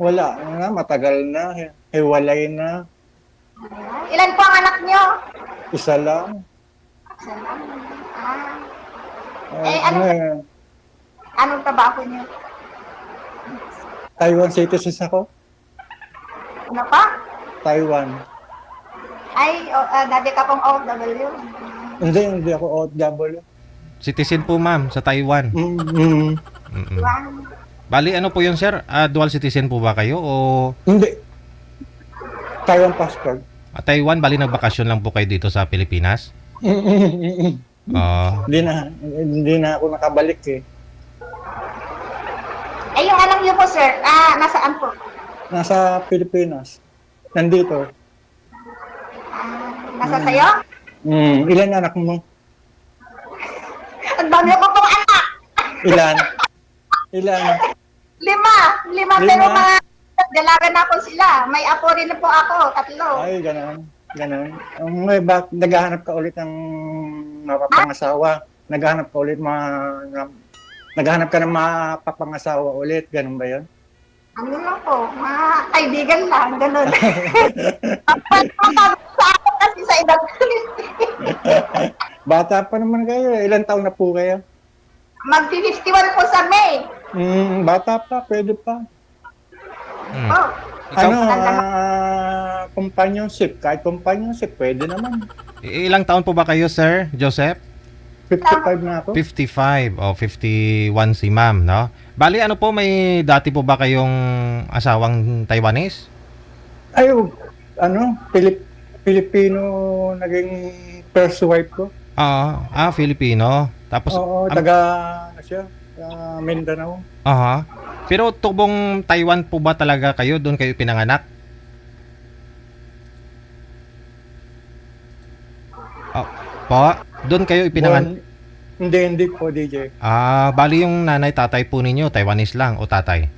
Wala na, matagal na, hiwalay na, Ilan po ang anak niyo? isa lang. Isa lang. Ah. Ay, Ano, anong trabaho niyo? Taiwan citizen ako. Ano pa? Taiwan. Ay, dati ka pong OFW. Hindi ako OFW. Citizen po ma'am sa Taiwan. Mm-mm. Mm-mm. Wow. Bali ano po yun sir? Dual citizen po ba kayo o Hindi. Taiwan passport. Taiwan? Bali nagbakasyon lang po kayo dito sa Pilipinas? Ah, Hindi na ako nakabalik eh. Eh, yung anak niyo po, sir, nasaan po? Nasa Pilipinas. Nandito. Nasa sayo? Ilan anak mo? Ang dami ko pong anak. Ilan? Ilan? Lima, pero mga dalaga na po sila. May apo rin po ako, 3. Ay, gano'n. May naghahanap ka ulit ng mapapangasawa. Naghahanap ka ng mapapangasawa ulit. Ganun ba yun? Ano lang po, mga kaibigan lang, ganun. Ang sa ako kasi sa edad ko. Bata pa naman kayo. Ilan taon na po kayo? Mag-51 po sa May. Bata pa, pwede pa. Oh, ikaw, Companionship. Kahit companionship, pwede naman. ilang taon po ba kayo sir, Joseph? 55 na ako. 55 o 51 si ma'am, no? Bali ano po, may dati po ba kayong asawang Taiwanese? Ay, Pilipino naging first wife ko. Filipino. Tapos, Oo, siya, Mindanao. aha. Pero tubong Taiwan po ba talaga kayo? Doon kayo pinanganak? Oh, po, doon kayo ipinanganak? Hindi po, DJ. Bali yung nanay, tatay po ninyo, Taiwanese lang o tatay?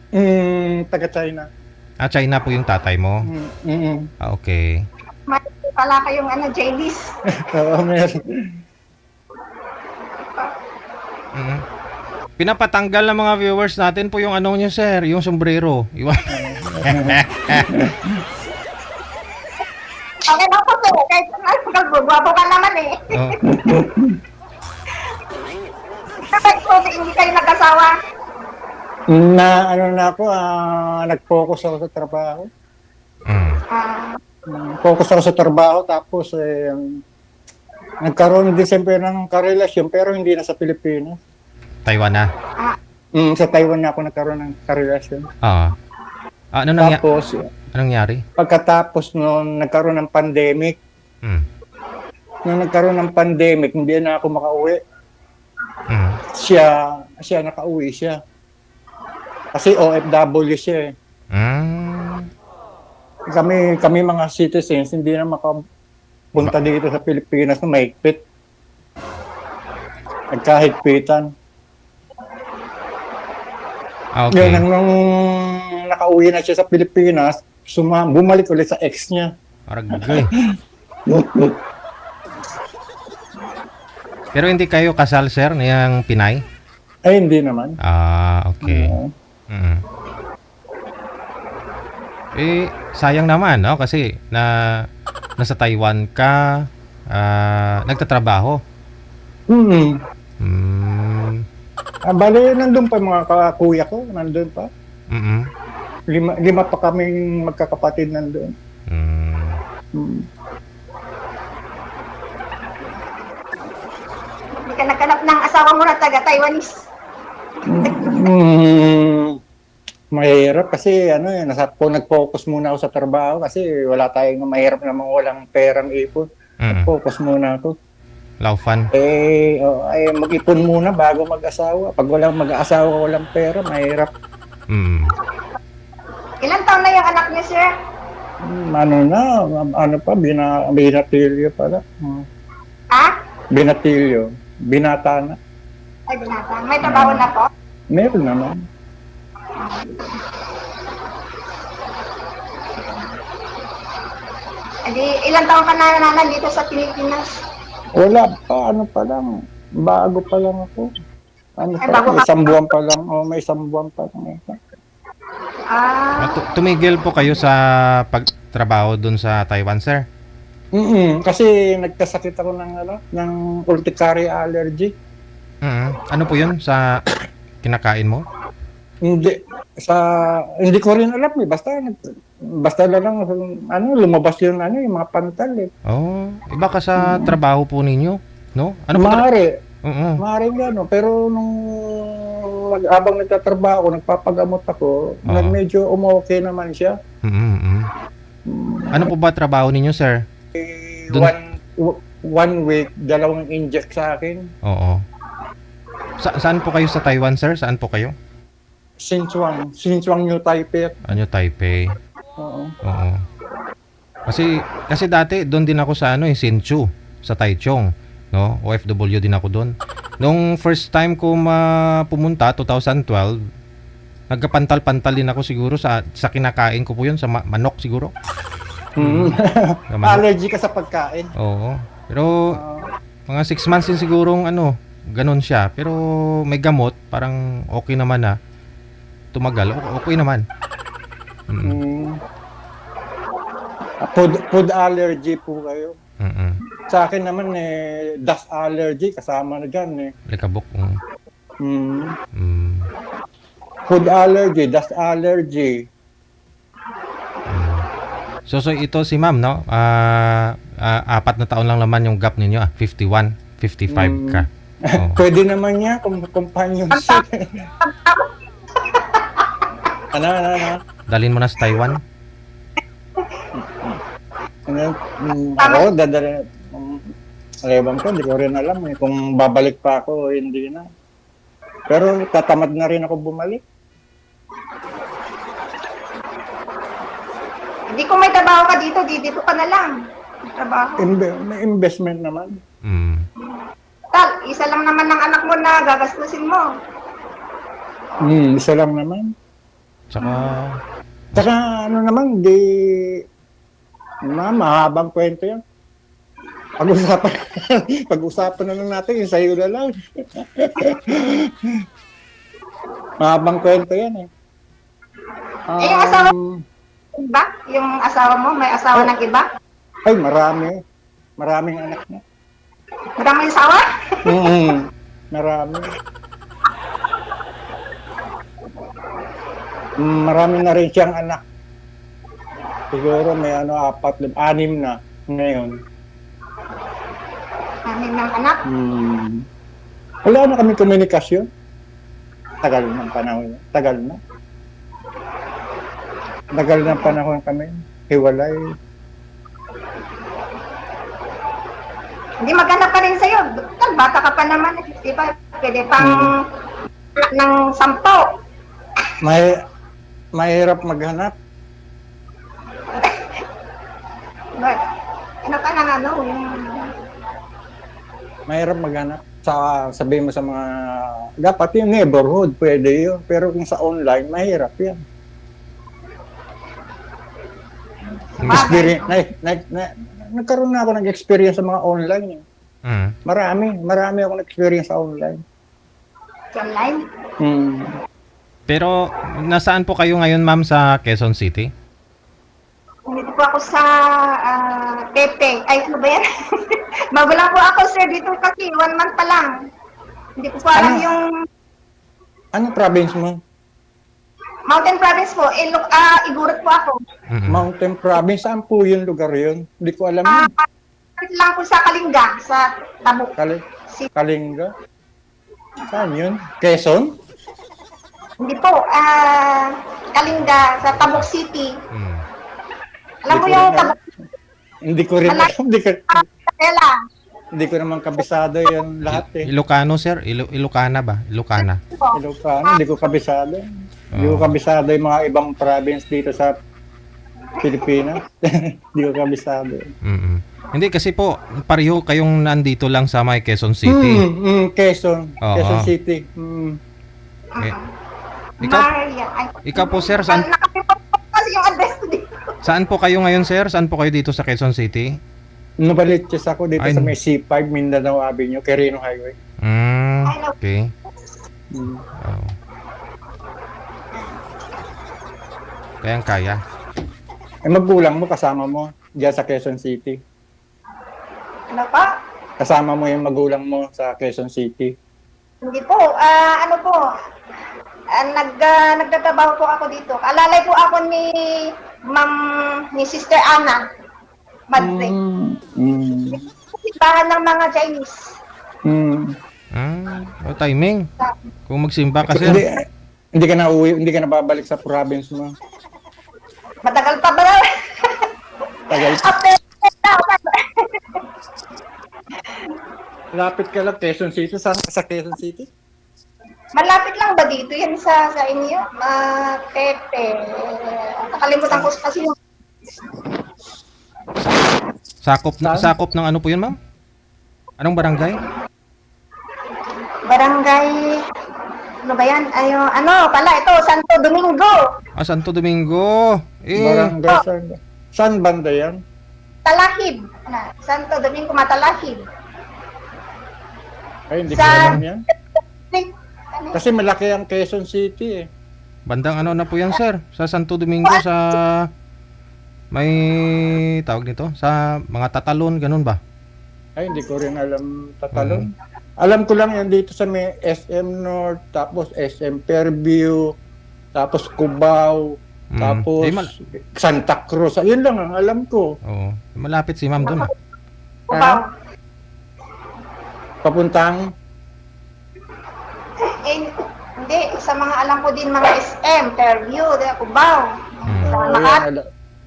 Taga-China. China po yung tatay mo? Okay. may pala kayong JDs. Oo, meron. Mm. Pinapatanggal ng mga viewers natin po yung ano nyo sir, yung sombrero. Okay lang po, sir. Kahit magwapo ka naman eh. Oh. Bakit po hindi kayo nag-asawa? Nag-focus ako sa trabaho. Mm. Focus ako sa trabaho, tapos nagkaroon din siyempre ng karelasyon, pero hindi na sa Pilipinas. Taiwan na. Sa Taiwan na ako nagkaroon ng karelasyon. Anong nangyari? Pagkatapos noon, nagkaroon ng pandemic. Nung nagkaroon ng pandemic, hindi na ako makauwi. Siya nakauwi siya. Kasi OFW siya eh. Kami mga citizens, hindi na makapunta dito sa Pilipinas na mahigpit. Nagkahigpitan. Okay. Yun, nung nakauwi na siya sa Pilipinas, bumalik ulit sa ex niya. Aragay. Pero hindi kayo kasal sir niyang Pinay? Ay, hindi naman. Okay. Sayang naman, no? Kasi nasa Taiwan ka, nagtatrabaho. Bale, nandun pa mga kakuya ko, nandun pa. Lima pa kaming magkakapatid nandun. Hindi ka nagkanap ng asawa mo na taga-Taiwanese. Mahirap kasi nag-focus muna ako sa trabaho kasi wala tayong mahirap namang walang perang ipon. Nag-focus muna ako. Laufan. Mag-ipon muna bago mag-asawa. Pag walang mag-asawa, walang pera, mahirap. Ilang taon na yung anak niya, sir? Binatilyo pala. Binatilyo. Binata na. Ay, binata. May trabaho na po? Meron naman. Ilang taon ka na nandito sa Pilipinas? Wala pa, bago pa lang ako. Isang buwan pa lang, may isang buwan pa lang. Tumigil po kayo sa pagtrabaho dun sa Taiwan, sir? Kasi nagkasakit ako ng urticaria allergy. Ano po yun sa kinakain mo? Hindi ko rin alam eh. Basta lang lumabas yung yung mga pantal eh. Iba ka sa trabaho po ninyo, no? Ano po? Maaari gano'n. Pero habang nagtatrabaho, nagpapagamot ako, medyo okay naman siya. Ano po ba trabaho ninyo, sir? One week, 2 inject sa akin. Oo. Saan po kayo sa Taiwan, sir? Saan po kayo? Sichuan, New Taipei. New Taipei. Oo. Kasi dati doon din ako sa Hsinchu, sa Taichung, no? OFW din ako doon. Nung first time ko pumunta 2012, nagkapantal-pantal din ako siguro sa kinakain ko po 'yun sa manok siguro. Allergy ka sa pagkain. Oo. Pero mga 6 months din sigurong ganun siya. Pero may gamot, parang okay naman na. Tumagal, okay naman. Food allergy po kayo. Sa akin naman dust allergy kasama na dyan eh. Likabok. Food allergy, dust allergy. So ito si ma'am, no? 4 na taon lang naman yung gap ninyo, 51, 55 ka. Pwede naman niya kung companionship. Ano? Dalhin mo na sa Taiwan? Ako, dadalhin. Ewan ko, hindi ko rin alam eh. Kung babalik pa ako, hindi na. Pero tatamad na rin ako bumalik. Hindi kung may trabaho ka dito ka na lang. Trabaho. May investment naman. Tal, isa lang naman ng anak mo na gagastusin mo. Isa lang naman. Tsaka naman, mahabang kwento yan. Pag-usapan na lang natin, yung sa'yo na lang. Mahabang kwento yan eh. Yung asawa iba? Yung asawa mo, may asawa ng iba? Ay, marami. Maraming anak na. Maraming asawa? Marami. Marami na rin siyang anak. Siguro may 4, 6 na ngayon. 6 ng anak? Wala na kami komunikasyon. Tagal ng panahon. Tagal ng panahon kami. Hiwalay. Hindi maghanap pa rin sa'yo. Tal, bata ka pa naman. Di ba? Pwede pang ng 10. Mahirap maghanap. Ano ka na Mahirap maghanap. Sabihin mo sa mga, dapat yung neighborhood, pwede yun. Pero kung sa online, mahirap yan. Nagkaroon na ako ng experience sa mga online. Marami ako ng experience sa online. Online? Pero nasaan po kayo ngayon, ma'am, sa Quezon City? Dito po ako sa Pepe. Ay, ano ba yan? Bago lang po ako, sir, dito kasi 1 month pa lang. Hindi ko po alam yung... Ano province mo? Mountain Province po. Igurat po ako. Mountain Province? Saan po yung lugar yun? Hindi ko alam yun. Lang po sa Kalinga, sa Tabuk. Kalinga? Saan yun? Quezon? Hindi po. Kalinga, sa Tabuk City. Alam mo yung Tabuk? Hindi ko rin alam. Hindi ko naman kabisado yung lahat eh. Ilocano, sir? Ilocana ba? Ilocana. Hindi ko kabisado. Hindi ko kabisado yung mga ibang province dito sa Pilipinas. Hindi ko kabisado. Hindi kasi po, pareho kayong nandito lang sa may Quezon City. Quezon City. Ikaw po, sir, saan? Yung address ko dito. Saan po kayo ngayon, sir? Saan po kayo dito sa Quezon City? Novaliches ako dito sa may C5, Mindanao Avenue, Quirino Highway. Okay. Kayang-kaya. Eh, magulang mo, kasama mo, diyan sa Quezon City. Ano pa? Kasama mo yung magulang mo sa Quezon City. Hindi po. Ano po? Nagtatrabaho po ako dito. Alalay po ako ni Sister Anna Madre. Simbahan ng mga Chinese. Timing. Kung magsimba ka, Hindi, sir. hindi ka na uwi, hindi ka na babalik sa province mo. Matagal pa ba? Tagal. After Lapit ka lang, Quezon City. Saan ka sa Quezon City? malapit lang ba dito yan sa inyo? Pepe. Nakalimutan ko kasi yung Sakop ng ano po yun, ma'am? Anong barangay? barangay. Ano ba yan? Ito, Santo Domingo. Santo Domingo. Barangay, saan banda yan? Talahib. Santo Domingo, Matalahib. Ay, hindi ko alam yan. Kasi malaki ang Quezon City eh. Bandang ano na po yan, sir? Sa Santo Domingo, sa may tawag nito? Sa mga tatalon, ganun ba? Ay, hindi ko rin alam tatalon. Alam ko lang yan dito sa may SM North, tapos SM Fairview, tapos Cubao, tapos Santa Cruz. Ayun lang ang alam ko. Oo. Malapit si ma'am doon. Cubao. Papuntang? Hindi. Sa mga alam ko din, mga SM, Fairview, Cubao. Sa Makati.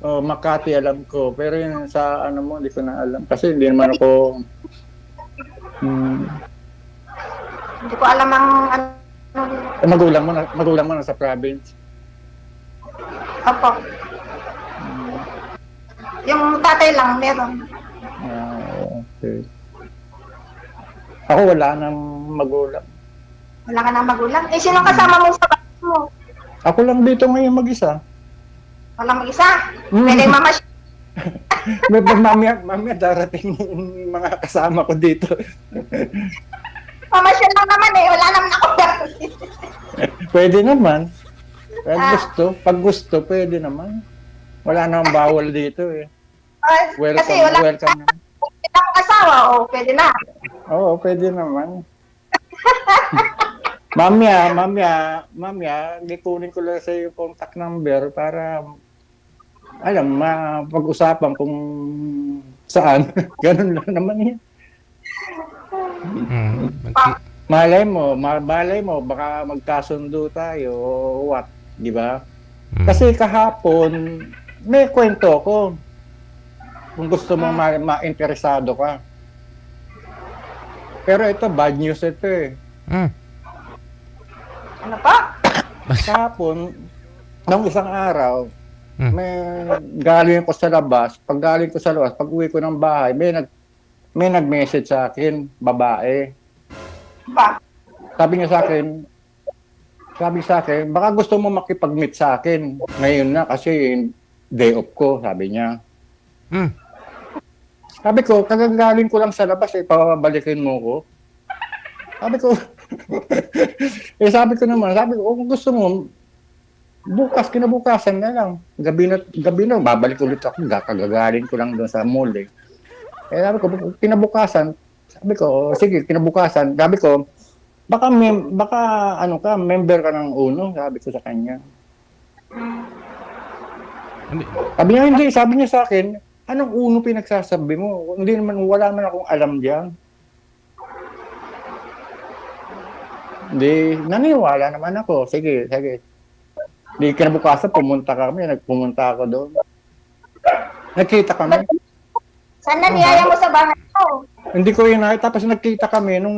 Makati alam ko. Pero yun sa ano mo, hindi ko na alam. Kasi hindi naman ako... Hindi ko alam ang magulang mo na sa province. Opo. Yung tatay lang meron. Okay. Ako wala nang magulang. Wala ka nang magulang. Sino kasama mo sa bahay mo? Ako lang dito ngayon mag-isa. Walang mag-isa. Pwede mamasyal. May mamaya darating yung mga kasama ko dito. Mamasyal lang naman wala naman ako. Pwede naman. Pag gusto, pwede naman. Wala namang bawal dito eh. Kasi wala welcome naman. akong asawa, pwede na. Oo, pwede naman. Mamaya, gikunin ko lang sa iyo contact number para mapag-usapan kung saan. Ganun lang naman yan. Malay mo, baka magkasundo tayo o what, di ba? Kasi kahapon, may kwento ko. Kung gusto mong ma-interesado ka. Pero ito, bad news ito eh. Ano pa? Kahapon, nung isang araw, may galing ko sa labas. Pag galing ko sa labas, pag uwi ko ng bahay, may nag-message sa akin, babae. Ba? Sabi sa akin, baka gusto mo makipag-meet sa akin. Ngayon na kasi day off ko, sabi niya. Sabi ko, kagagaling ko lang sa labas, pabalikin mo ko. Sabi ko, kung gusto mo, kinabukasan na lang. Gabi na, babalik ulit ako. Kagagaling ko lang doon sa mall eh. Sabi ko, kinabukasan, sige, kinabukasan. Sabi ko, baka member ka ng UNO, sabi ko sa kanya. Sabi niya sa akin, anong UNO pinagsasabi mo? Wala naman akong alam diyan. Hindi, naniwala naman ako. Sige. Di kinabukasan, nagpumunta ako doon. Nagkita kami. Sana niyaya mo sa bahay mo. Hindi ko yun tapos nagkita kami nung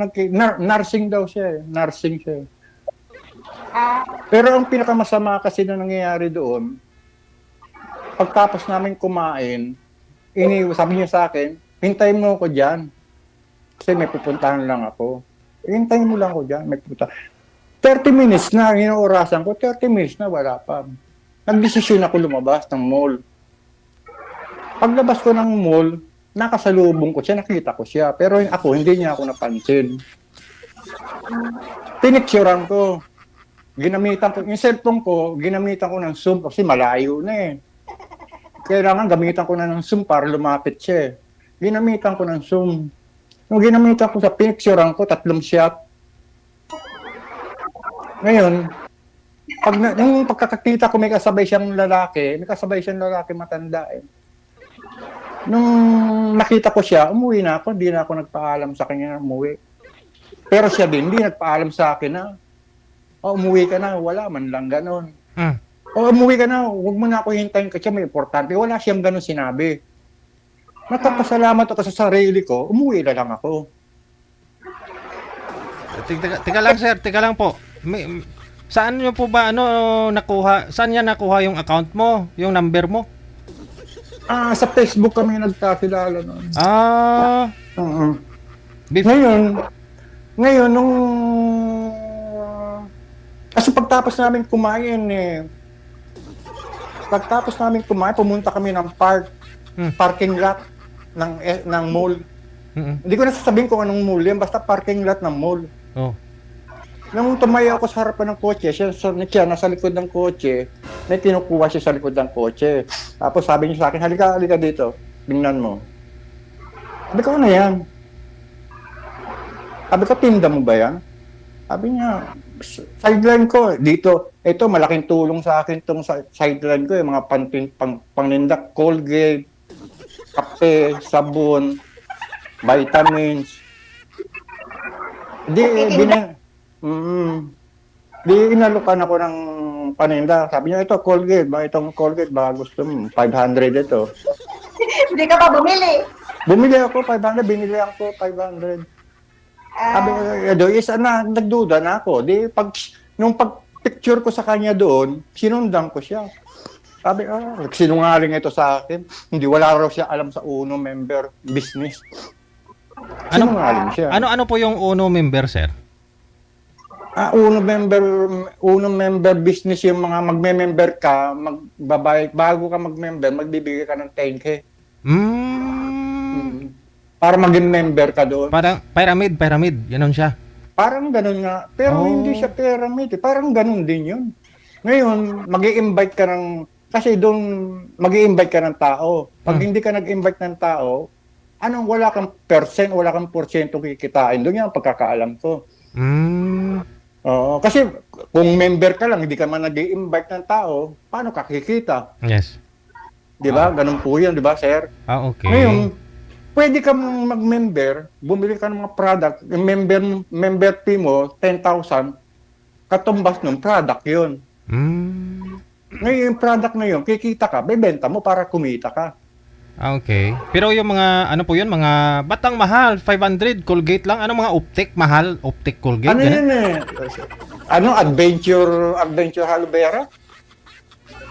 nursing daw siya eh. Nursing siya. Pero ang pinakamasama kasi na nangyayari doon, pagtapos namin kumain, sabi niya sa akin, hintayin mo ako dyan. Kasi may pupuntahan lang ako. Hintayin mo lang ako dyan, may pupuntahan. 30 minutes na, inorasan ko, 30 minutes na, wala pa. Nagdesisyon ako lumabas ng mall. Paglabas ko ng mall, nakasalubong ko siya, nakita ko siya. Pero hindi niya ako napansin. Pinicturean ko. ginamitan ko, yung cellphone ko, ginamitan ko ng Zoom kasi malayo na eh. Kailangan gamitan ko na ng Zoom para lumapit siya eh. Ginamitan ko ng Zoom. Nung ginamitan ko sa picturean ko, 3 shot. Ngayon, nung pagkakakita ko may kasabay siyang lalaki matanda eh. Nung nakita ko siya, umuwi na ako, hindi na ako nagpaalam sa kanya na umuwi. Pero siya din, hindi nagpaalam sa akin na, umuwi ka na, wala man lang ganon. Umuwi ka na, huwag mo na ako hintayin kasi may importante. Wala siyang ganon sinabi. Nagpapasalamat ako sa sarili ko, umuwi na lang ako. Tika lang sir, tika lang po. Saan nyo po ba nakuha? Saan niya nakuha yung account mo, yung number mo? Sa Facebook kami nagkakilala noon. Bef- Ngayon, nung... Kasi pagtapos namin kumain pumunta kami ng parking lot ng mall. Hindi ko na sasabihin kung anong mall yan, basta parking lot ng mall. Oh. Nung tumayo ako sa harapan ng kotse, siya nasa likod ng kotse, may kinukuha siya sa likod ng kotse. Tapos sabi niya sa akin, halika dito, tingnan mo. Sabi ko, ano yan? Sabi ko, tinda mo ba yan? Sabi niya, sideline ko, dito, ito, malaking tulong sa akin itong sideline ko, yung mga pangnindak, Colgate, kape, sabon, vitamins. Di inalukan ako ng paninda. Sabi niya, ito, Colgate. Itong Colgate, baka gusto mo, 500 ito. Hindi ka pa bumili. Bumili ako, 500. Binili ako, 500. Sabi ko, nagduda na ako. Nung pag-picture ko sa kanya doon, sinundan ko siya. Sabi, sinungaling ito sa akin. Hindi, wala raw siya alam sa UNO member business. Sinungaling siya. Ano po yung UNO member, sir? UNO member business yung mga magme-member ka, bago ka mag-member, magbibigay ka ng 10K. Para maging member ka doon. Parang pyramid, ganon siya. Parang ganon nga, pero hindi siya pyramid, parang ganon din yun. Ngayon, mag-i-invite ka kasi doon, mag-i-invite ka ng tao. Pag hindi ka nag-invite ng tao, wala kang porsyento kikitain. Doon yung pagkakaalam ko. Oo, kasi kung member ka lang, hindi ka man nag-i-invite ng tao, paano ka kikita? Yes. Di ba? Ganun po yan, di ba, sir? Okay. Ngayon, pwede ka mag-member, bumili ka ng mga product, yung member fee mo, 10,000, katumbas ng product yun. Ngayon, yung product na yun, kikita ka, bebenta mo para kumita ka. Okay. Pero yung mga, mga batang mahal, 500, Colgate lang. Mga optic Colgate? Ano yun Adventure aloe vera?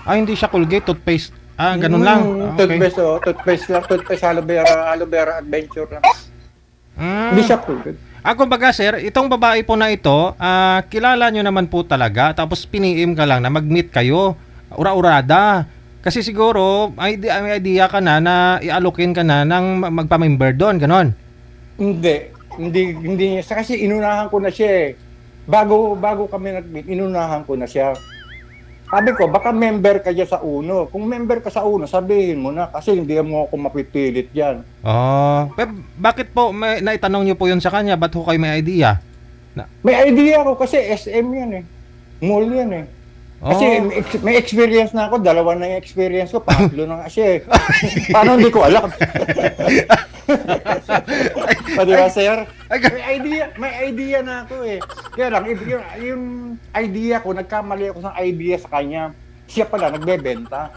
Hindi siya Colgate, toothpaste. Ganun lang. Okay. Toothpaste aloe vera adventure lang. Hindi siya Colgate. Kumbaga sir, itong babae po na ito, kilala nyo naman po talaga, tapos piniim ka lang na mag-meet kayo, ura-urada. Kasi siguro, may idea ka na i-allokin ka na ng magpa-member doon, ganon. Hindi. Kasi inunahan ko na siya eh. Bago kami nag-meet, inunahan ko na siya. Sabi ko, baka member ka dyan sa UNO. Kung member ka sa UNO, sabihin mo na kasi hindi mo ako mapipilit dyan. Bakit po, naitanong nyo po yun sa kanya? Ba't ho kayo may idea? May idea ako kasi SM yan eh. Mall yan eh. Kasi may experience na ako, 2 na yung experience ko, 3 na nga siya eh. Paano hindi ko alam? Di ba, sir? May idea na ako eh. Kaya lang, yung idea ko, nagkamali ako ng idea sa kanya. Siya pala, nagbebenta.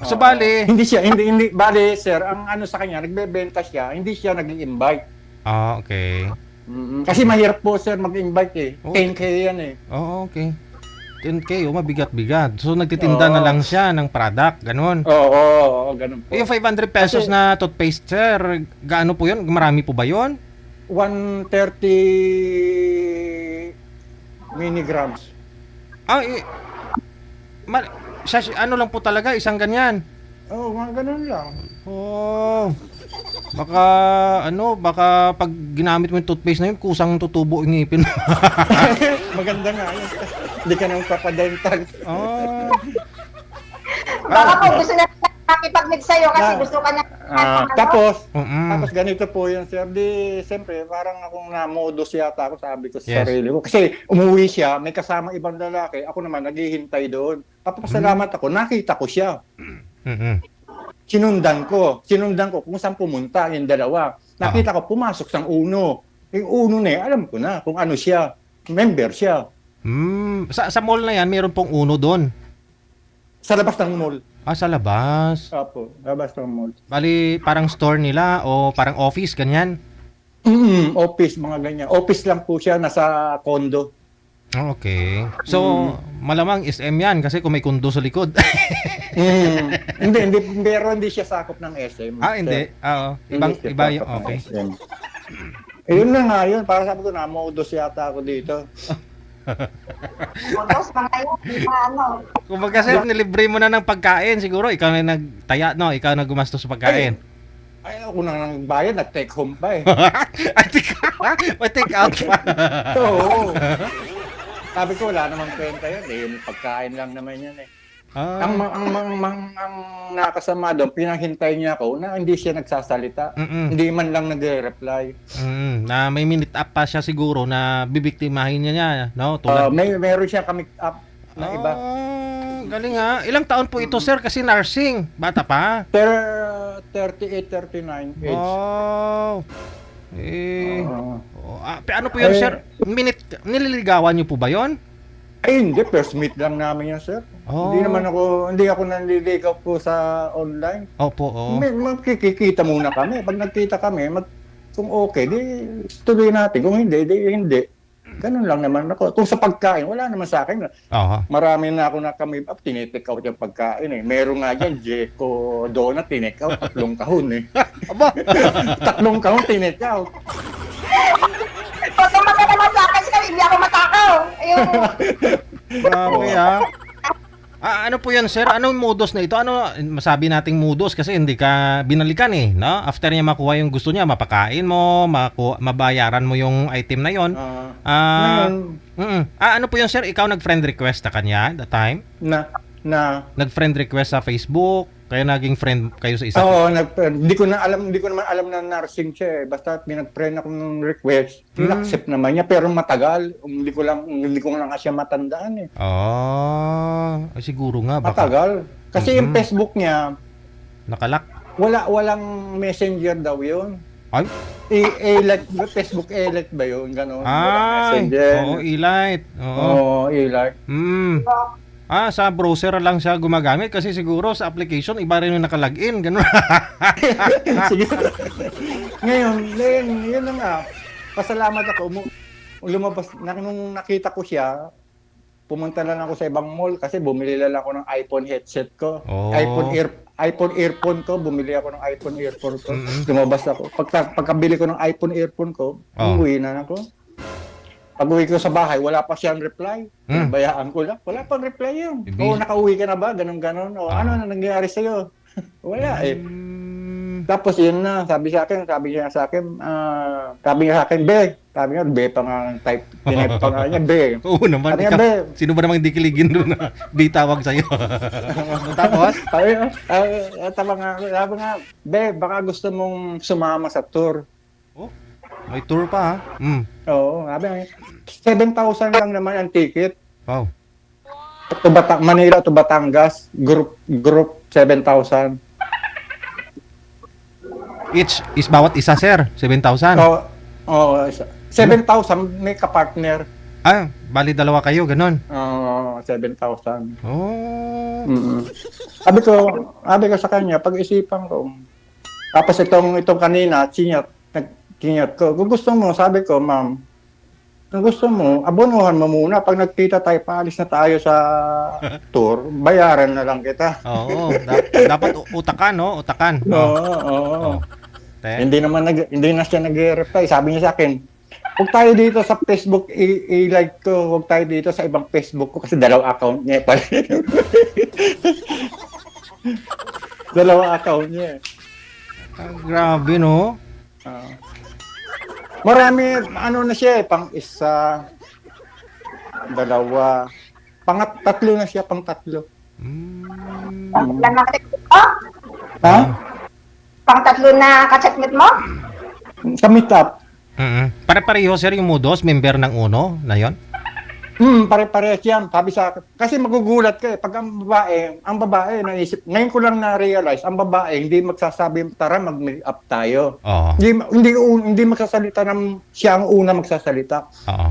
So, bali? Hindi, bali, sir, ang sa kanya, nagbebenta siya, hindi siya nag-invite. Okay. Kasi mahirap po, sir, mag-invite eh. 10K yan eh. Okay. 10K, mabigat-bigat. So, nagtitinda na lang siya ng product, ganun. Oo, ganun po. Yung 500 pesos na toothpaste, sir, gaano po yun? Marami po ba yun? 130 milligrams. Ano lang po talaga, isang ganyan. Oo, mga ganun lang. Oh. Baka baka pag ginamit mo yung toothpaste na yun, kusang tutubo yung ngipin mo. Maganda nga yun. Hindi ka nang papadental. Oh. Baka po gusto na makipag-meet sa'yo kasi Na- gusto ka na Tapos Mm. ganito po yun, sir. Di, siyempre, parang akong na-modus yata ako, sabi ko sa Yes. sarili ko. Kasi umuwi siya, may kasama ibang lalaki. Ako naman, naghihintay doon. Papasalamat ako, nakita ko siya. Mm. Sinundan ko kung saan pumunta yung dalawa. Nakita ko, pumasok sang uno. Yung uno na yun, alam ko na kung ano siya. Member siya. Sa mall na yan, meron pong uno doon. Sa labas ng mall. Sa labas. Apo, labas ng mall. Bali, parang store nila o parang office, ganyan. Office, mga ganyan. Office lang po siya, nasa condo. Okay. So, malamang SM yan kasi kung may kundo sa likod. Hindi, pero hindi siya sakop ng SM. Hindi. Oo. Hindi siya Iba yung, sakop ng okay. SM. Yun na nga yun, para sabi ko, na-modus yata ako dito. Tapos mga yun, ano. Kumbaga sir, nilibre mo na ng pagkain. Siguro, ikaw na nagtaya, no? Ikaw na gumastos sa pagkain. Ay, ako nang bayad, nag-take home pa eh. May take out pa. Oo. Sabi ko, wala namang kwenta yun. Yung pagkain lang naman yan eh. Ang nakasama doon, pinahintay niya ako na hindi siya nagsasalita. Hindi man lang nagre-reply. Na may minute up pa siya siguro na bibiktimahin niya, no? Tulad. Meron siya kami up na iba. Galing ha. Ilang taon po ito, sir? Kasi nursing. Bata pa. 38, 39 age. Oh. Ano po yun, Eh, sir? Nililigawan niyo po ba yun? Ay, hindi. First meet lang namin yan, sir. Oh. Hindi ako nanliligaw po sa online. Opo, oo. Magkikita muna kami. Pag nagkita kami, kung okay, di tuloy natin. Kung hindi, di hindi. Ganun lang naman ako. Kung sa pagkain, wala naman sa akin. Aha. Marami na ako na kami tinitake out yung pagkain eh. Meron nga dyan, Jeko Donut, tinitake out, 3 kahon eh. Aba. 3 kahon tinitake out. Huwag kang magkalaman sa akin kasi hindi ako matakaw. Ayun. Grabe ha. Ano po yan, sir? Anong modus na ito? Ano masabi nating modus kasi hindi ka binalikan eh, no? After niya makuha yung gusto niya, mapakain mo, mabayaran mo yung item na yon. Ngayon, Ano po yun, sir? Ikaw nag-friend request sa kanya that time? Nag-friend request sa Facebook? Kaya naging friend kayo sa isa? Oo, hindi ko naman alam na nursing siya eh. Basta pinag-friend ako ng request. Accept naman niya, pero matagal. Hindi ko lang siya matandaan eh. Siguro nga. Baka Matagal. Kasi yung Facebook niya, nakalak. walang messenger daw yun. Ay? E-like, Facebook e-like ba yun? Ganon. Walang messenger. Oo, e-light. Oo, e-like. Sa browser lang siya gumagamit kasi siguro sa application iba rin yung nakalagin, ganun. Sige. Ngayon, yun na nga. Pasalamat ako. Lumabas, nung nakita ko siya, pumunta lang ako sa ibang mall kasi bumili lang ako ng iPhone headset ko. Oh. iPhone earphone ko, bumili ako ng iPhone earphone ko. Lumabas ako. Pagkabili ko ng iPhone earphone ko, umuwi na ako. Pag-uwi ko sa bahay, wala pa siyang reply. Bayaan ko lang. Wala pang reply yun. Nakauwi ka na ba? Ganon-ganon. Ano na nangyari sa'yo? Wala eh. Tapos yun na, sabi niya sa akin, Be. Sabi niya, Be pa nga type. Tinepe pa nga niya, Be. Oo naman. Sabi niya, Be. Sino ba namang di kiligin doon na di tawag sa'yo? Tapos? Sabi nga, Be, baka gusto mong sumama sa tour. May tour pa ha? Oo, sabi nga, 7,000 lang naman ang ticket. Wow. Manila to Batangas, group 7,000. Each is bawat isa, sir? 7,000? Oo, 7,000 may kapartner. Bali dalawa kayo, ganun? Oo, 7,000. Oh. Sabi ko sa kanya, pag-isipan ko. Tapos itong kanina, kinyat ko. Kung gusto mo, sabi ko, ma'am, kung gusto mo, abonuhan mo muna. Pag nagkita tayo, paalis na tayo sa tour, bayaran na lang kita. Oo, dapat utakan, no? Utakan. Oo. Hindi na siya nag-reply. Sabi niya sa akin, huwag tayo dito sa Facebook, i-like ko. Huwag tayo dito sa ibang Facebook ko kasi 2 account niya pala. Dalawa account niya eh. Grabe, no? Ah. Marami, ano na siya eh, pang isa, dalawa, tatlo na siya, pang tatlo. Mm. Pang-tatlo na ka-checkmate mo? Ha? Pang-tatlo na ka-checkmate mo? Sa meetup. Pare-pareho, sir, yung Mudos, member ng Uno na yon? Pare-parehas yan. Sabi sa akin. Kasi magugulat ka eh. Pag ang babae, naisip, ngayon ko lang na-realize, ang babae, hindi magsasabi, tara, mag-meet up tayo. Oo. Hindi magsasalita ng, siya ang una magsasalita. Oo.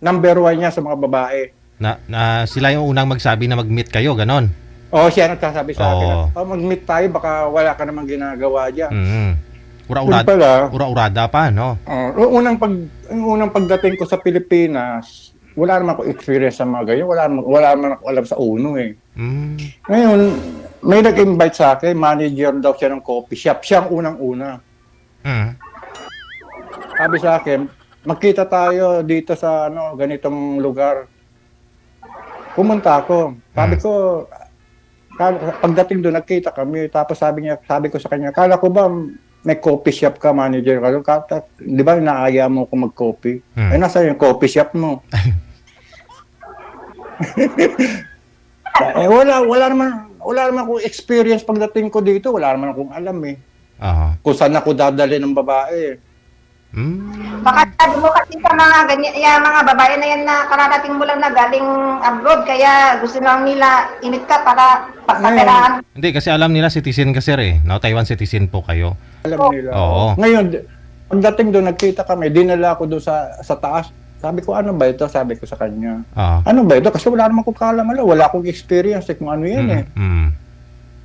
Number 1 niya sa mga babae. Na sila yung unang magsabi na mag-meet kayo, ganon. Oo, siya nagsasabi sa akin. Oo. Mag-meet tayo, baka wala ka namang ginagawa dyan. Yun pala, Ura-urada pa, no? yung unang pagdating ko sa Pilipinas, wala naman ako experience sa mga ganyan. Wala naman ako alam sa Uno eh. Ngayon, may nag-invite sa akin, manager daw siya ng coffee shop. Siya ang unang-una. Sabi sa akin, magkita tayo dito sa ganitong lugar. Pumunta ako. Sabi ko, pagdating doon, nagkita kami. Tapos sabi ko sa kanya, kala ko ba may coffee shop ka, manager ka? Di ba inaaya mo kung mag-coffee? Nasa yung coffee shop mo? Wala naman akong experience pagdating ko dito. Wala naman akong alam eh. Kung saan ako dadali ng babae. Baka sabi mo kasi sa mga ganyan, mga babae na yan na kararating mo lang na galing abroad, kaya gusto lang nila init ka para pagkaperahan. Hindi, kasi alam nila citizen ka, sir eh. No, Taiwan citizen po kayo. Alam nila. Oo. Ngayon, pagdating doon, nagkita kami, dinala ko doon sa taas. Sabi ko, ano ba ito? Sabi ko sa kanya. Ano ba ito? Kasi wala naman kong kaalam-alam. Wala akong experience kung ano yan eh.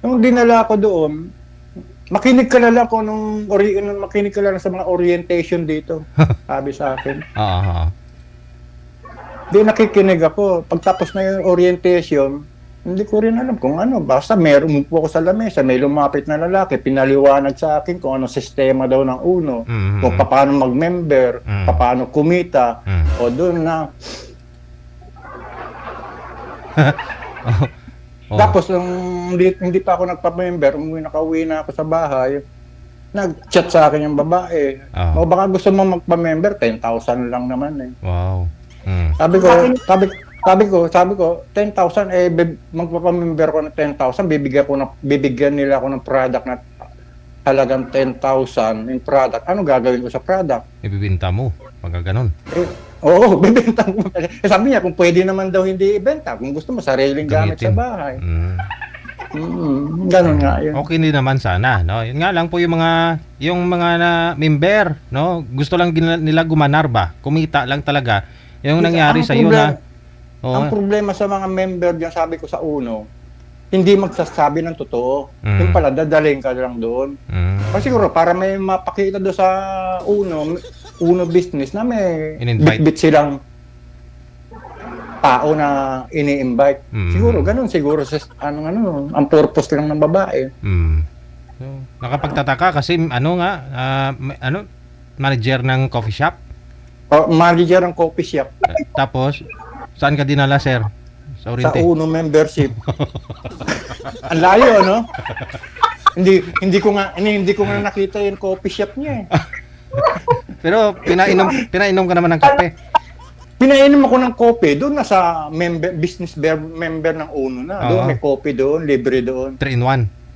Nung dinala ko doon, makinig ka na lang makinig ka lang sa mga orientation dito. Sabi sa akin. Di nakikinig ako. Pagtapos na yung orientation, hindi ko rin alam kung ano. Basta meron po ako sa lamesa, may lumapit na lalaki, pinaliwanag sa akin kung ano sistema daw ng Uno, kung paano mag-member, paano kumita, o doon na. Tapos, hindi pa ako nagpa-member, nakauwi na ako sa bahay, nag-chat sa akin yung babae. O baka gusto mo magpa-member, 10,000 lang naman eh. Wow. Sabi ko, 10,000 magpapamember ko ng 10,000, bibigyan nila ako ng product na halagang 10,000 yung product. Ano gagawin ko sa product? Ibibinta mo, pagka ganun. Oo, bibenta mo. Sabi niya, kung pwede naman daw hindi ibenta, kung gusto mo, sariling gamit sa bahay. Ganun nga yun. Okay din naman sana, no? Yun nga lang po yung mga na member, no? Gusto lang nila gumanar ba? Kumita lang talaga. Yung nangyari sa iyo na ang problema sa mga member diyan, sabi ko sa Uno, hindi magsasabi ng totoo. Yung pala, dadaling ka lang doon. Kasi siguro, para may mapakita doon sa Uno business na may bit-bit silang tao na ini-invite. Siguro, ganun. Siguro, ang purpose lang ng babae. So, nakapagtataka kasi manager ng coffee shop. Manager ng coffee shop. Tapos, saan ka dinala, sir? Sa Oriente? Sa Uno membership. Ang layo, no? Hindi ko nga nakita yung coffee shop niya eh. Pero pinainom ka naman ng kape. Pinainom ako ng kopi doon sa business member ng Uno na. Doon may kopi doon, libre doon. 3-in-1.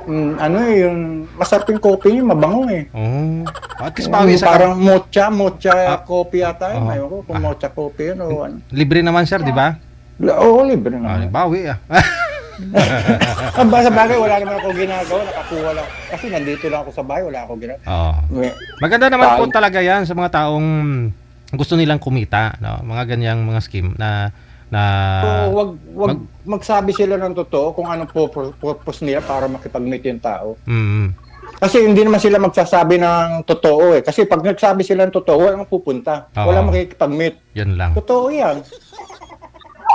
Yung masarap yung kopi niya, mabango eh. At least bawi sa parang mocha kopi ata yun. Ayaw ko kung mocha kopi yun o ano. Libre naman, sir, di ba? Oo, libre naman. Bawi Sa bagay, wala naman ako ginagawa, nakakuha lang. Kasi nandito lang ako sa bahay, wala ako ginagawa. Maganda naman po talaga yan sa mga taong gusto nilang kumita, no? Mga ganyang mga scheme na wag magsabi sila ng totoo kung anong purpose nila para makipag-meet yung tao. Kasi hindi naman sila magsasabi ng totoo eh. Kasi pag nagsabi sila ng totoo, walang pupunta. Walang makikipag-meet. Yan lang. Totoo yan.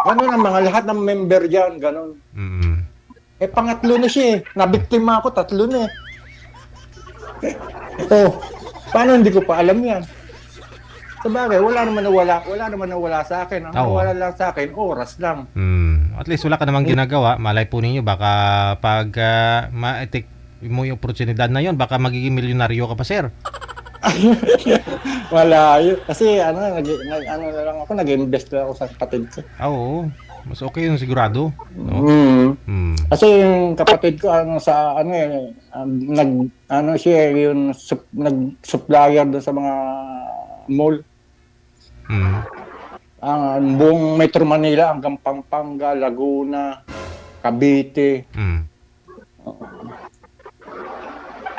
Ganun ang mga lahat ng member dyan, ganun. Pangatlo na siya eh. Nabiktima ako, 3 na eh. Paano hindi ko pa alam yan? Sabagay, wala naman nawala sa akin. Ang nawala lang sa akin, oras lang. At least wala ka namang ginagawa. Malay po ninyo, baka pag ma-take mo yung oportunidad na yon, baka magiging milyonaryo ka pa, sir. Wala yun. Kasi ano na lang ako, nag-invest na ako sa kapatid ko. Oo. Mas okay yun sigurado. No? Kasi yung kapatid ko siya yung nag-supplier doon sa mga mall. Ang buong Metro Manila hanggang Pampanga, Laguna, Cavite.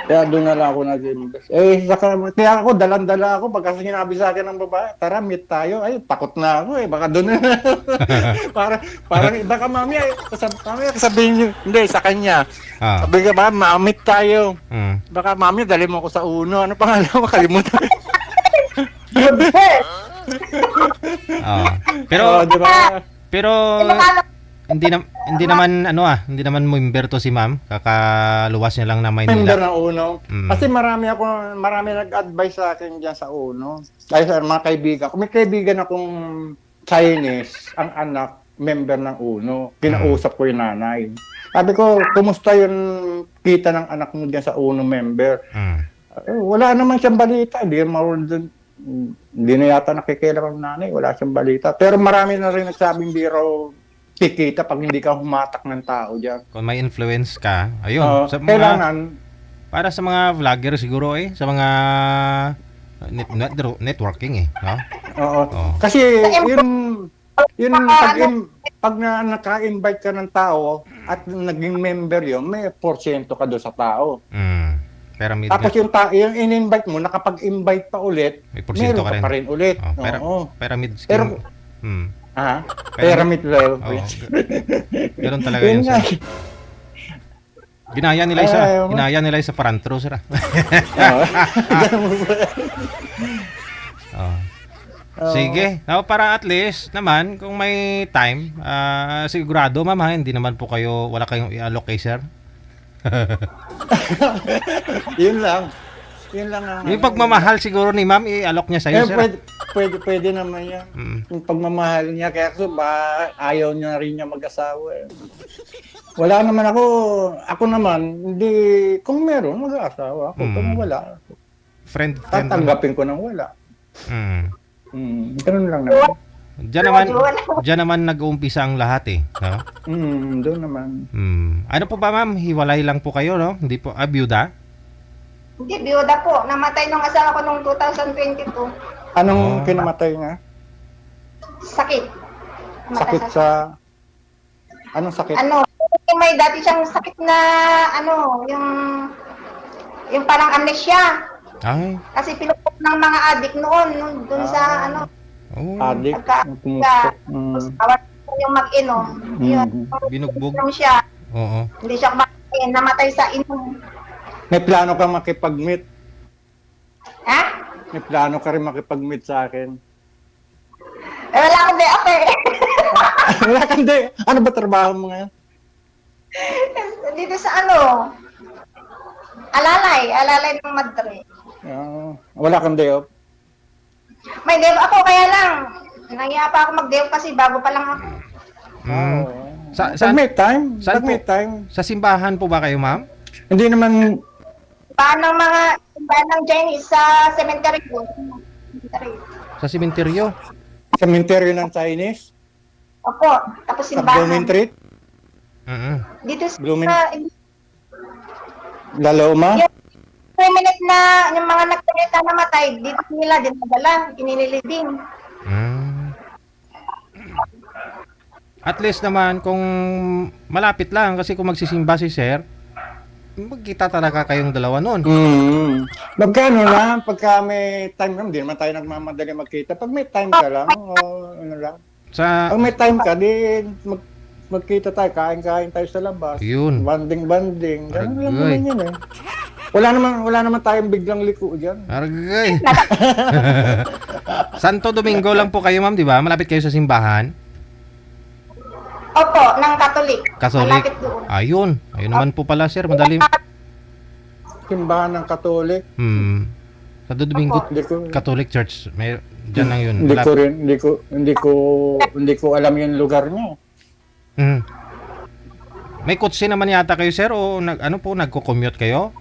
Kaya doon na lang ako nag-invest. Kaya ako, dalan-dala ako. Pagka sinabi sa akin ng babae, tara, meet tayo. Ay, takot na ako eh. Baka doon na. Baka mami, sabihin niyo, hindi, sa kanya. Sabi ka ba, ma-meet tayo. Baka mami, dali mo ako sa uno. Ano pangalan mo? Kalimutan. Pero, diba? pero, hindi naman member to si ma'am. Kakaluwas niya lang na Member Maynila. ng Uno. Kasi marami nag-advise sa akin diyan sa Uno. Dahil sa mga kaibigan ko. May kaibigan akong Chinese, ang anak, member ng Uno. Kinausap ko yung nanay. Sabi ko, kumusta yung kita ng anak mo diyan sa Uno member? Wala naman siyang balita. Hindi na yata nakikialam ng nanay. Wala siyang balita. Pero marami na rin nagsabing di raw kikita pag hindi ka humatak ng tao diyan. Kung may influence ka, ayun. Sa mga, Kailangan, para sa mga vlogger siguro sa mga networking no? oo. Kasi yun pag naka-invite ka ng tao at naging member yun, may porsyento ka doon sa tao. Tapos yung in-invite mo, nakapag-invite pa ulit, may porsyento meron ka pa rin ulit. Pyramid scheme. Pero, pyramid level. Ganun talaga yun, sir. Ginaya nila isa front row, sir. Sige. Para at least naman, kung may time, sigurado, ma'am, hindi naman po wala kayong i-allok kay sir. Yun lang. Yun lang ang yung pagmamahal siguro ni ma'am, i-allok niya sa'yo, sir. Pwede naman yan. Yung pagmamahal niya, kaya ayaw niya rin niya mag-asawa. Wala naman ako naman, hindi, kung meron, mag-asawa ako. Kung wala, friend tatanggapin ko nang wala. Ganun lang naman. Diyan naman nag-uumpisa ang lahat no? Doon naman. Ano po ba, ma'am? Hiwalay lang po kayo, no? Hindi po, byuda? Hindi, biyuda po. Namatay nung asawa ko nung 2022. Anong kinamatay nga? Sakit. Sakit sa... Anong sakit? May dati siyang sakit na, yung parang amnesia. Ay. Kasi pinupok ng mga adik noon, dun sa, Adik? Awat yung mag-inom. Binugbog. Siya. Oo. Hindi siya kumakain, namatay sa inom. May plano ka makipag-meet? Ha? May plano ka rin makipag-meet sa akin? Wala akong day off eh. Wala kang day. Ano ba trabaho mo ngayon? Dito sa Alalay ng Madre. Wala kang day off? May day off ako, kaya lang. Nangyaya pa ako mag-day off kasi bago pa lang ako. Pag may time. Pag may time. Sa simbahan po ba kayo, ma'am? Hindi naman... Simbahan ng Chinese sa cemetery po. Sa sementeryo? Cemetery ng Chinese? Opo. Tapos Sa simbahan. Blooming Street? Dito Blooming... Laloma? Yung 3 minutes na yung mga nagsalita na namatay, dito nila din padala, kinililibing. At least naman kung malapit lang, kasi kung magsisimba si sir, magkita talaga kayong dalawa noon. Magkano na, pagka may time ka, hindi naman tayo nagmamadali magkita. Pag may time ka lang, lang. Pag may time ka, di magkita tayo, kain-kain tayo sa labas. Yun. Banding-banding. Ganun lang naman yun Wala naman tayong biglang liko dyan. Aragay. Santo Domingo lang po kayo, ma'am, di ba? Malapit kayo sa simbahan. Opo, ng Katolik. Malapit doon. Ayun naman po pala, sir. Madali. Simbahan ng Katolik. Santo Domingo Catholic Church. Diyan lang yun. Hindi ko alam yung lugar niya. Mm. May kotse naman yata kayo, sir, o nagko-commute kayo?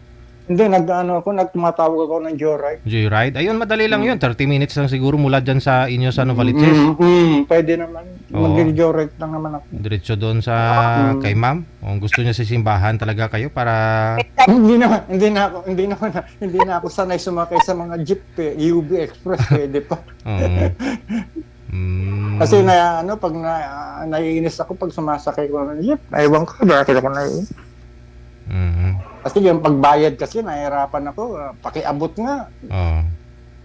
Hindi, nagtumatawag ako ng joyride. Joyride? Ayun, madali lang yun. 30 minutes lang siguro mula dyan sa inyo sa Novaliches. Pwede naman. Oo. Mag-joyride lang naman ako. Diretso doon sa kay ma'am. Kung gusto niya sa simbahan talaga kayo para... Hindi na ako sanay sumakay sa mga jeep UB Express, pwede pa. Oo. Kasi pag naiinis ako pag sumasakay ko ng jeep, ewan ko, bakit ako naiinis. Kasi yung pagbayad kasi, nahihirapan ako, pakiabot nga. Oo.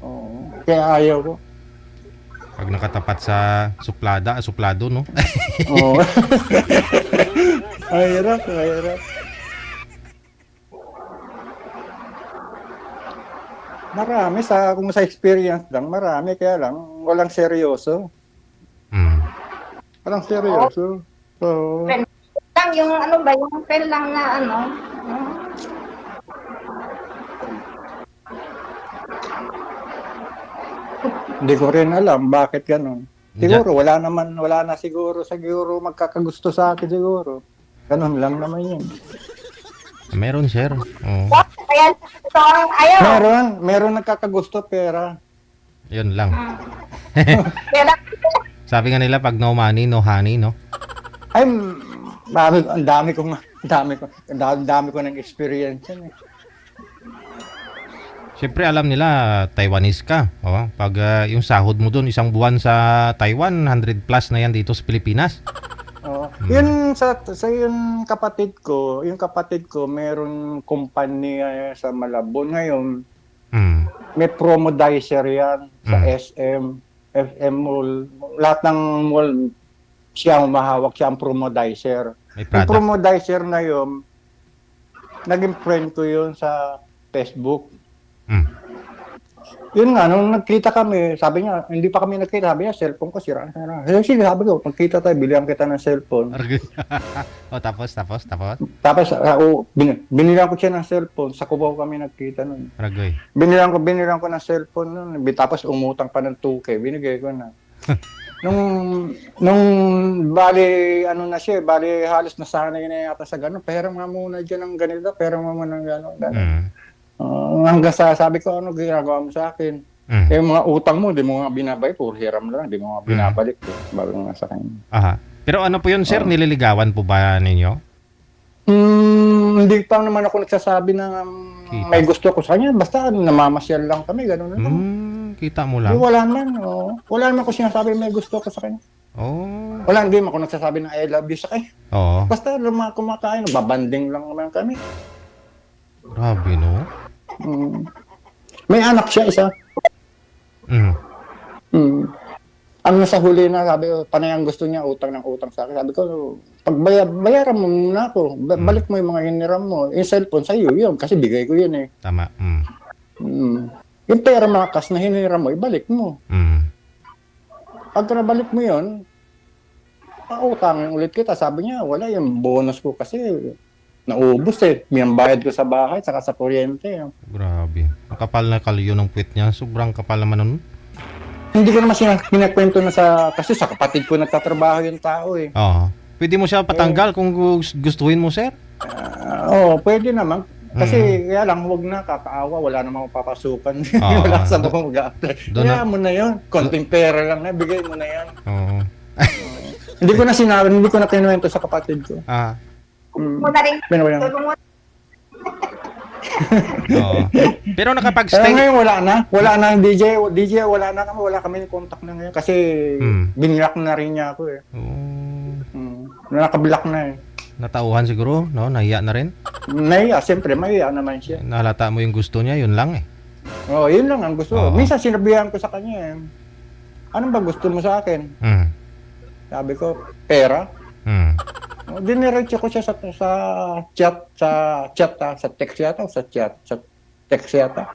Oo. Kaya ayaw ko. Pag nakatapat sa suplado, no? Oo. Ay, hirap. Marami kung sa experience lang, marami, kaya lang, walang seryoso. Walang seryoso. So, Lang yung yung pen lang na hindi ko rin alam bakit ganun. Siguro, wala na siguro magkakagusto sa akin siguro. Ganun lang naman yun. Meron, sir. Oo. Kaya ito ang ayaw. Meron nagkakagusto pera. Yun lang. Kaya Sabi nga nila, pag no money, no honey, no? Ay, ang dami ko ng experience yan eh. Siyempre, alam nila, Taiwanese ka. Oh, pag yung sahod mo doon, isang buwan sa Taiwan, 100 plus na yan dito sa Pilipinas. Oo. Yun sa yung kapatid ko, meron kumpanya sa Malabon ngayon. May promodizer yan sa SM, FM Mall. Lahat ng mall, siya ang mahawak, siya ang promodizer. May Yung product. promodizer na yun, naging friend ko yun sa Facebook. Yun nga, nung nagkita kami, sabi niya, hindi pa kami nagkita, sabi niya, cellphone ko, sira. Sige, sabi ko, magkita tayo, bilihan kita ng cellphone. Oh, tapos. Tapos, binilang ko siya ng cellphone, sa Cubao kami nagkita nun. Ragoy. Binilang ko ng cellphone nun, tapos umutang pa ng 2K, binigay ko na. Nung bali halos nasanay na yata sa gano'n, pera nga muna dyan ng ganito, pera nga muna ng gano'n. Hanggang sabi ko, ano ginagawa mo sa akin? Eh, mga utang mo, di mo nga binabay, puro hiram lang, di mo nga binabalik. Bago nga sa kanya. Aha. Pero ano po yun, sir? Nililigawan po ba ninyo? Hindi pa naman ako nagsasabi na may gusto ko sa kanya. Basta namamasyal lang kami, gano'n lang. Kita mo lang. Wala naman. Wala naman ko sinasabi may gusto ko sa kanya. Oh. Wala, hindi mo ako nagsasabi na I love you sa kanya. Oo. Basta kumakain, babanding lang naman kami. Grabe, no? May anak siya, isa. Ang nasa huli na, sabi ko, panay ang gusto niya, utang ng utang sa akin. Sabi ko, pag bayaran mo muna ako, balik mo yung mga hiniram mo. Yung cellphone sa'yo, yun, kasi bigay ko yun eh. Tama. Yung pera mga cash na hiniram mo, ibalik mo. Pagka nabalik mo yun, utangin ulit kita. Sabi niya, wala, yung bonus ko kasi naubos eh. May bayad ko sa bahay, saka sa kuryente. Grabe. Kapal na kalyo ng puwet niya. Sobrang kapal naman nun. Hindi ko naman kinakwento na kasi sa kapatid ko nagtatrabaho yung tao eh. Oo. Pwede mo siya patanggal kung gustuhin mo, sir? Pwede naman. Kasi kaya lang, huwag na, kakaawa, wala namang papasukan. Wala sa mga mag-a-apply. Kaya mo na yun. Konting pera lang na, bigay mo na yan. Oo. Hindi ko na kinuwento sa kapatid ko. muna rin. Binabayan. Oo. Pero Kaya nakapag-stay. ngayon wala na ang DJ, wala kami contact na ngayon kasi binlock na rin niya ako eh. Nakablock na eh. Natauhan siguro, no? Nahiya na rin. Nahiya, siyempre mahiya naman siya. Nahalata mo yung gusto niya, yun lang eh. Yun lang ang gusto. Oo. Minsan sinabihan ko sa kanya eh, ano ba gusto mo sa akin? Sabi ko, pera. Diniretso ko siya sa text yata.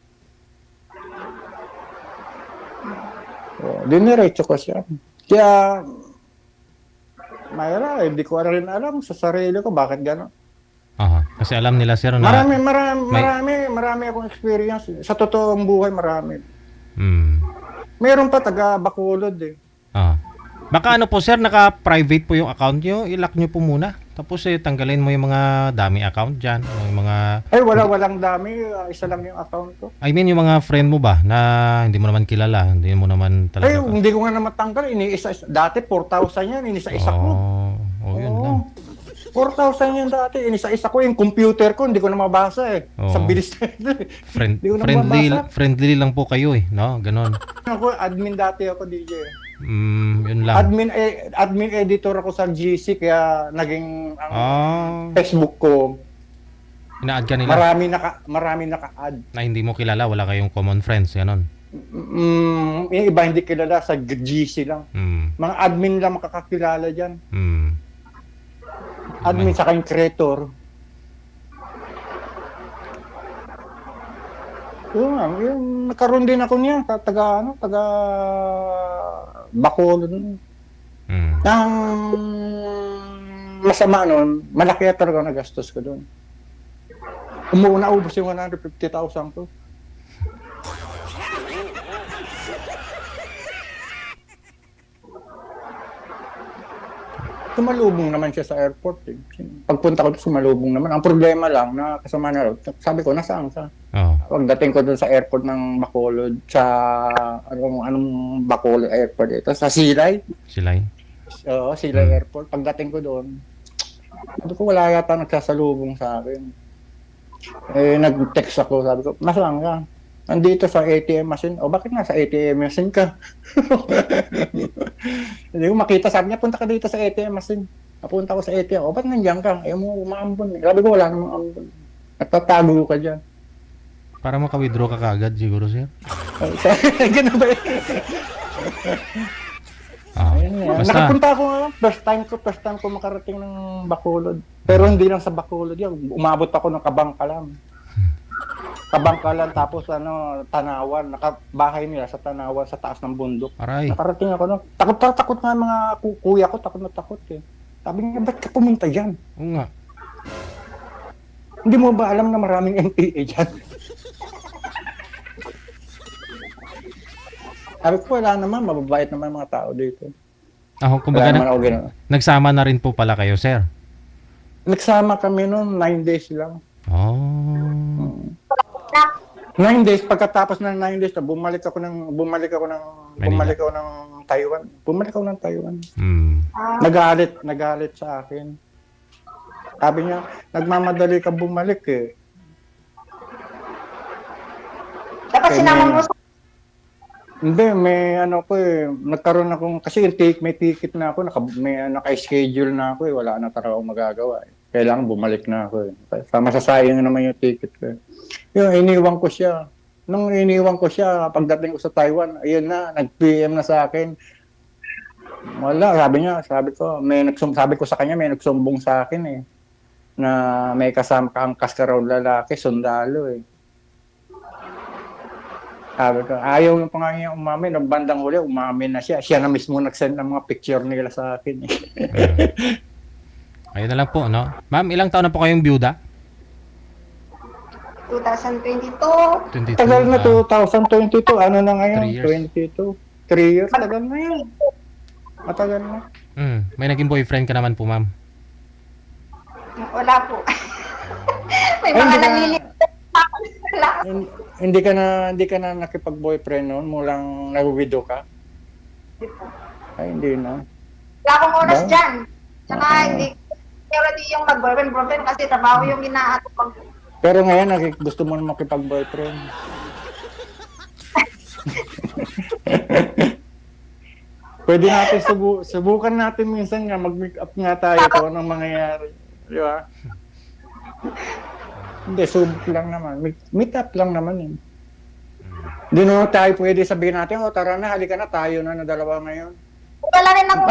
Diniretso ko siya. Kaya, Mayra, hindi ko rin alam sa sarili ko bakit gano'n. Kasi alam nila, sir, na... Marami akong experience. Sa totoong buhay, marami. Mm. Meron pa taga Bacolod eh. Baka ano po sir, naka-private po yung account nyo, i-lock nyo po muna. Tapos tanggalin mo yung mga dami account dyan. O yung mga, Walang dami. Isa lang yung account ko. I mean yung mga friend mo ba na hindi mo naman kilala, hindi mo naman talaga. Hindi ko nga na matanggal. Dati 4,000 yan. Inisa-isa ko. Yun lang. 4,000 yan dati. Inisa-isa ko. Yung computer ko, hindi ko na mabasa eh. Oo. Sa bilis na Hindi ko na mabasa. Friendly lang po kayo no? Ganon. Ako, admin dati ako, DJ. Yun lang. Admin editor ako sa GC, kaya naging ang Facebook ko. Ina-add ka nila Marami naka-add. na hindi mo kilala, wala kayong common friends, ganon. Yung iba hindi kilala, sa GC lang. Mga admin lang makakakilala dyan. Admin sa kayong creator. Yung nagkaroon din ako niya, taga Bacolod. Ang masama nun, malaki talaga nagastos ko doon. Naubos yung 150,000 ko. Sumalubong naman siya sa airport. Pagpunta ko doon, sumalubong naman. Ang problema lang, na kasama na sabi ko, nasaan ka? Pagdating ko doon sa airport ng Bacolod, sa anong Bacolod airport ito, sa Silay. Silay? Oo, Silay Airport. Pagdating ko doon, sabi ko, wala yata nagsasalubong sa akin. Nag-text ako, sabi ko, nasaan ka? Nandito sa ATM machine. Bakit nasa ATM machine ka? Hindi ko makita. Sabi niya, punta ka dito sa ATM machine. Napunta ko sa ATM. Ba't nandiyan ka? Ayaw mo umaambon. Sabi ko, wala namang ambon. Nagtatago ka dyan. Para maka-withdraw ka kaagad siguro, sir? Ganun ba yun? Basta, Nakapunta ako nga. First time ko makarating ng Bacolod. Pero hindi lang sa Bacolod yan. Umabot ako ng Kabangkalan. Kabangkalan, tapos Tanawan. Nakabahay nila sa Tanawan, sa taas ng bundok. aray. Nakarating ako. Takot nga mga kuya ko, takot na takot eh. Sabi niya, ba't ka pumunta dyan? Oo nga. Hindi mo ba alam na maraming NPA dyan? Sabi ko, wala naman, mababait naman mga tao dito. Kumbaga, Wala naman ako gano'n. nagsama na rin po pala kayo, sir? Nagsama kami noon, 9 days lang. 9 days, pagkatapos ng 9 days, bumalik ako ng Taiwan. Bumalik ako ng Taiwan. Nagalit sa akin. Sabi niya, nagmamadali ka bumalik eh. Dapat sinama mo sa... Hindi, nagkaroon akong, kasi may ticket na ako, naka-schedule na ako eh, wala na talaga akong magagawa eh. Kailangan bumalik na ako eh. Masasayang naman yung ticket ko eh. Iniwan ko siya. Nung iniwan ko siya, pagdating ko sa Taiwan, ayun na, nag-PM na sa akin. Wala, sabi ko sa kanya, may nagsumbong sa akin eh. Na may kasama ka ang kaskaraw lalaki, sundalo eh. Sabi ko, ayaw yung pangalan umamin. Ang bandang huli, umamin na siya. Siya na mismo nag-send ng mga picture nila sa akin eh. Ayun na lang po, no? Ma'am, ilang taon na po kayong byuda? 2022. 22. Tagal na 2022. Ano na ngayon? 3 years. 22. 3 years. Tagal na yan. Matagal na. May naging boyfriend ka naman po, ma'am? Wala po. May mga nanlilit. Wala. Hindi ka na nakipag-boyfriend noon mulang nag-widow ka? Ay, hindi na. Wala akong oras Ba? dyan. Saka hindi yung mag-boyfriend kasi trabaho yung inaato pag... Pero ngayon, gusto mo na makipag-boyfriend. Pwede natin subukan natin minsan nga, mag-make up nga tayo kung anong mangyayari. Di ba? Hindi, subok lang naman. Meet up lang naman eh. Hindi naman tayo pwede sabihin natin, tara na, halika na, tayo na dalawa ngayon. Wala rin ako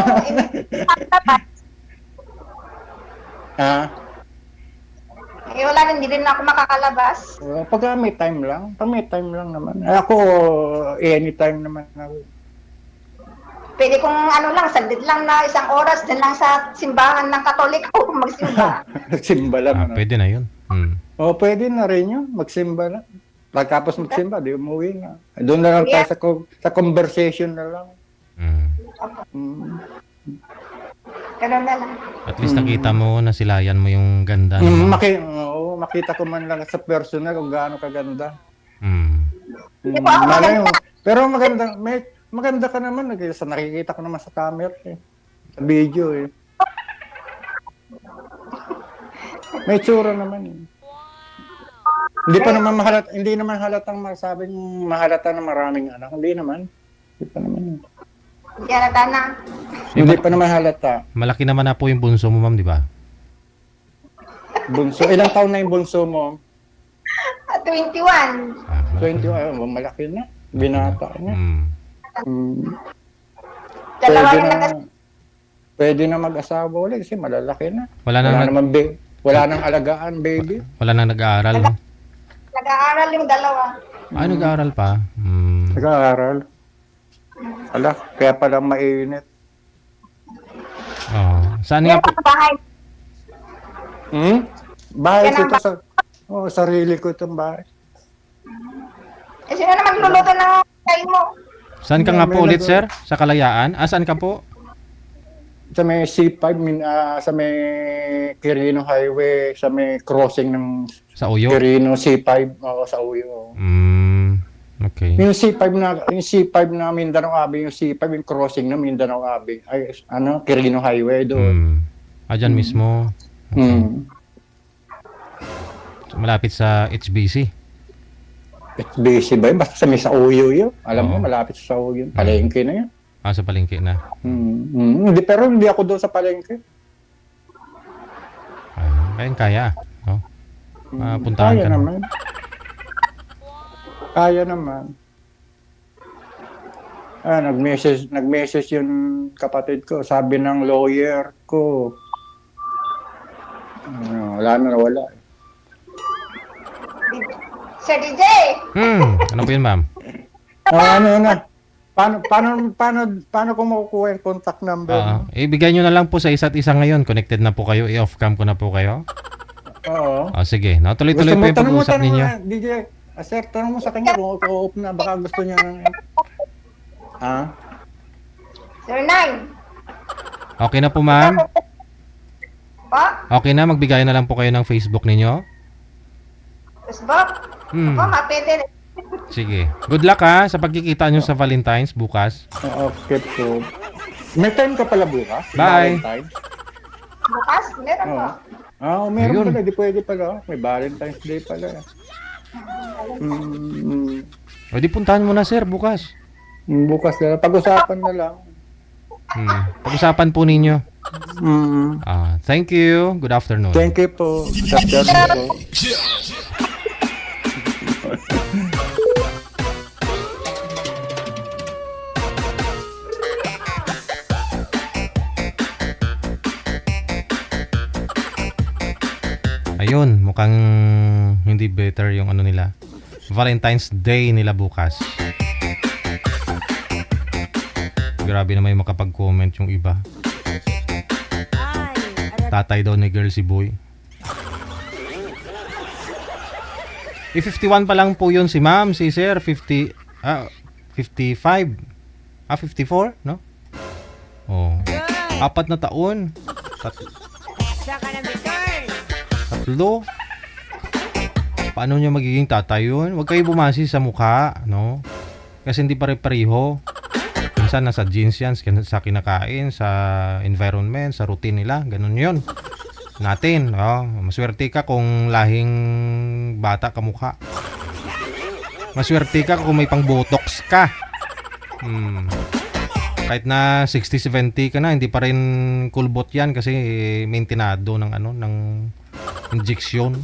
wala rin, hindi rin ako makakalabas. Pag may time lang. Pag may time lang naman. Ako, anytime naman ako. Pwede kong saglit lang na 1 oras din lang sa simbahan ng Katoliko magsimba. Magsimba lang. Pwede na yun. Pwede na rin yun. Magsimba lang. Pagkapos magsimba, di umuwi na. Doon na lang tayo sa conversation na lang. Mm. Mm. Ganun na lang. At least nakita mo, nasilayan mo yung ganda. Oo, makita ko man lang sa personal kung gaano kaganda. Mm. Hindi po ako Malay maganda. mo. Pero maganda ka naman. Sa nakikita ko naman sa camera eh. Sa video eh. May tsura naman eh. Hindi naman halatang masabing mahalata na maraming anak. Hindi naman. Hindi pa naman. Hindi halata na. Hindi pa naman halata. Malaki naman na po yung bunso mo, ma'am, di ba? Bunso. Ilang taon na yung bunso mo? 21. Ah, 20. Malaki na. Binata na. Mm. Mm. Dalawa Pwede yung na, pwede na mag-asawa ulit kasi malalaki na. Wala Wala nang alagaan, baby. Wala nang nag-aaral. No? Nag-aaral yung dalawa. Nag-aaral pa. Mm. Nag-aaral. Ala, kaya pala mainit. Oh. Saan nga Meron po? sa bahay. Bahay Yan ang ito sa... sarili ko itong bahay. Eh, sino naman luluto ng kain mo? Saan ka nga po May ulit, sir? Sa Kalayaan? Saan ka po? Sa may C5, sa may Quirino Highway, sa may crossing ng Sa Uyo? Quirino C5, sa Uyo. Okay. Yung C5 na Mindanao Abbey, yung C5 yung crossing ng Mindanao Abbey. Ay, Quirino Highway doon. Dyan mismo. So, malapit sa HBC. It's busy ba yun? Basta sa may sa Uyo yun. Alam mo, Oo. malapit sa Uyo. Palengke na yun. Sa palengke na. Pero hindi ako doon sa palengke. Kaya. No? Puntahan Kaya ka na. naman. Kaya naman. Nag-message yung kapatid ko. Sabi ng lawyer ko. Wala. Sir DJ! Ano po yun, ma'am? Ano na? Paano ko makukuha yung contact number mo? Ibigay nyo na lang po sa isa't isa ngayon. Connected na po kayo. I-off cam ko na po kayo. Oo. Sige. No? Tuloy-tuloy po yung pag-uusap ninyo. DJ, sir, tanong mo sa kanya kung open na. Baka gusto niya ng... Sir 9. Okay na po, ma'am? Po? Okay na? Magbigay na lang po kayo ng Facebook ninyo? Facebook? Po, mapete. Sige. Good luck ha sa pagkikita nyo sa Valentine's bukas. Okay po. May time ka pala bukas? Bye. Valentine's? Bukas? Meron po. Meron Ayun. pala. Di pwede pala. May Valentine's Day pala. O di puntahan mo na, sir, bukas. Bukas na lang. Pag-usapan na lang. Pag-usapan po ninyo. Mm. Thank you. Good afternoon. Thank you po. Dr. po. Ayun, mukhang hindi better yung ano nila. Valentine's Day nila bukas. Grabe naman yung makapag-comment yung iba. Tatay daw ni girl si boy. 51 pa lang po yun si ma'am, si sir, 55. 54, no? Oh. 4 na taon. Tatlo. Paano niya magiging tatay yun? Huwag kayo bumasi sa mukha, no? Kasi hindi pare-pareho. Minsan nasa genes yan, sa kinakain, sa environment, sa routine nila. Ganun yun. Natin, maswerte ka kung lahing bata ka mukha. Maswerte ka kung may pang botox ka. Kahit na 60-70 ka na, hindi pa rin kulbot yan kasi maintenado ng ng injection.